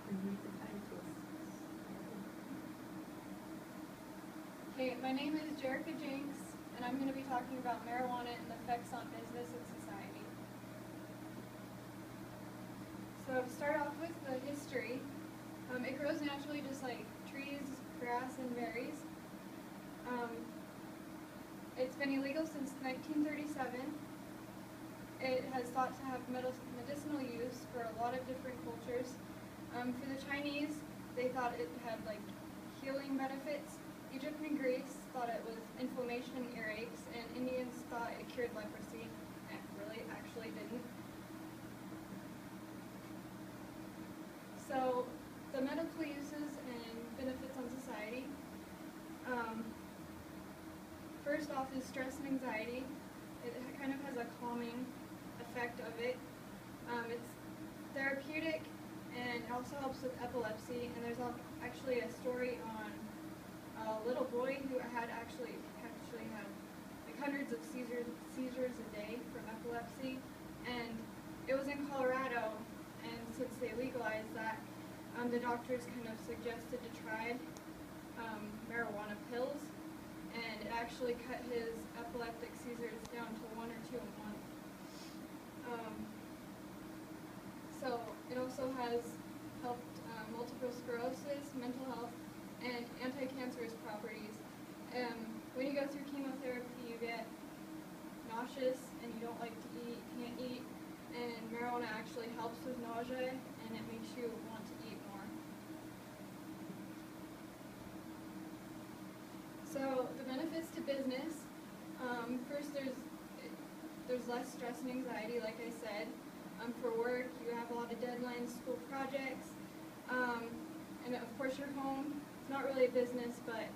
and read the titles. Okay, my name is Jerica Jinks, and I'm going to be talking about marijuana and the effects on business and society. So to start off with the history, it grows naturally just like trees, grass, and berries. It's been illegal since 1937. It has thought to have medicinal use for a lot of different cultures. For the Chinese, they thought it had like healing benefits. Egypt and Greece thought it was inflammation and earaches, and Indians thought it cured leprosy. It really actually didn't. So the medical uses and benefits on society. First off is stress and anxiety. It kind of has a calming effect of it. It's therapeutic and it also helps with epilepsy. And there's actually a story on a little boy who had actually had like hundreds of seizures a day from epilepsy. And it was in Colorado, and since they legalized that, the doctors kind of suggested to try marijuana pills, and it actually cut his epileptic seizures down to 1 or 2 a month. So it also has helped multiple sclerosis, mental health, and anti-cancerous properties. When you go through chemotherapy, you get nauseous and you don't like to eat, can't eat, and marijuana actually helps with nausea and it makes you want to eat more. So the benefits to business, first there's less stress and anxiety, like I said. For work, you have a lot of deadlines, school projects, and of course your home. It's not really a business, but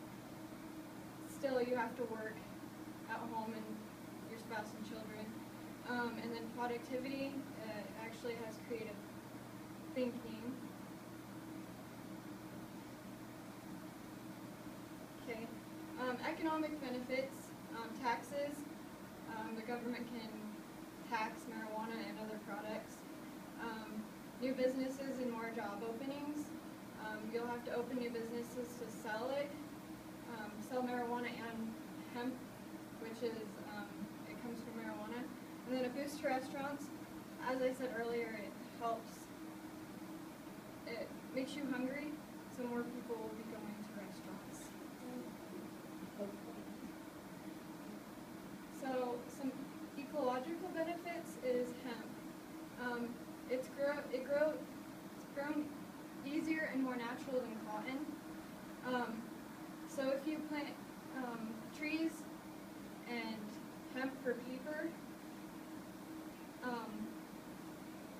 still you have to work at home and your spouse and children. And then productivity, actually has creative thinking. Okay. Economic benefits, taxes. The government can tax marijuana and other products. New businesses and more job openings. You'll have to open new businesses to sell it, sell marijuana and hemp, which is, it comes from marijuana. And then a boost to restaurants. As I said earlier, it helps, it makes you hungry, so more people will be going to restaurants. So some ecological benefits is hemp. It's grown easier and more natural than cotton. So if you plant trees and hemp for paper,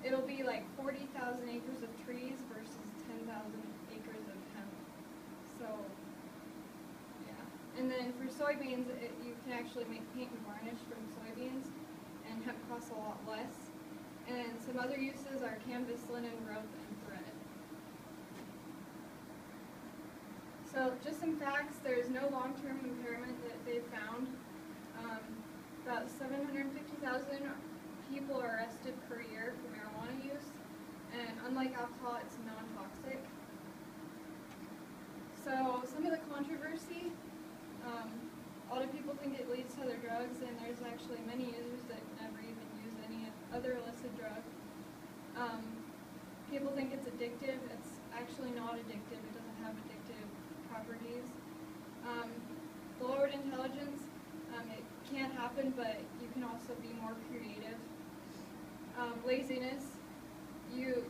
it'll be like 40,000 acres of trees versus 10,000 acres of hemp. So, yeah. And then for soybeans, you can actually make paint and varnish from soybeans, and hemp costs a lot less. And some other uses are canvas, linen, rope, and thread. So just some facts, there's no long-term impairment that they've found. About 750,000 people are arrested per year for marijuana use, and unlike alcohol, it's non-toxic. So some of the controversy, a lot of people think it leads to other drugs, and there's actually many users that never even use any other illicit drug. People think it's addictive. It's actually not addictive. It doesn't have addictive properties. Lowered intelligence, it can happen, but you can also be more creative. Laziness, you're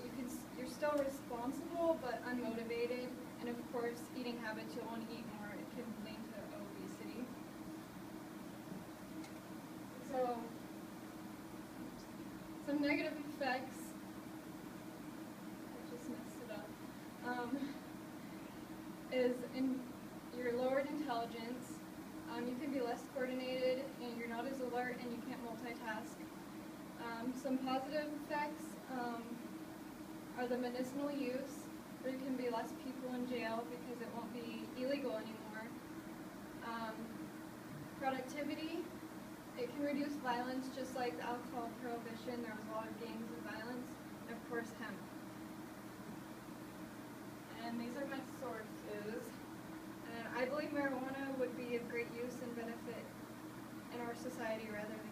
still responsible but unmotivated, and of course eating habits, you'll want to eat more. It can lead to obesity. So some negative effects, I just messed it up, is in your lowered intelligence. You can be less coordinated, and you're not as alert, and you can't multitask. Some positive effects are the medicinal use. There can be less people in jail because it won't be illegal anymore. Productivity, it can reduce violence, just like the alcohol prohibition. There was a lot of gangs of violence, and of course hemp. and these are my sources. And I believe marijuana would be of great use and benefit in our society rather than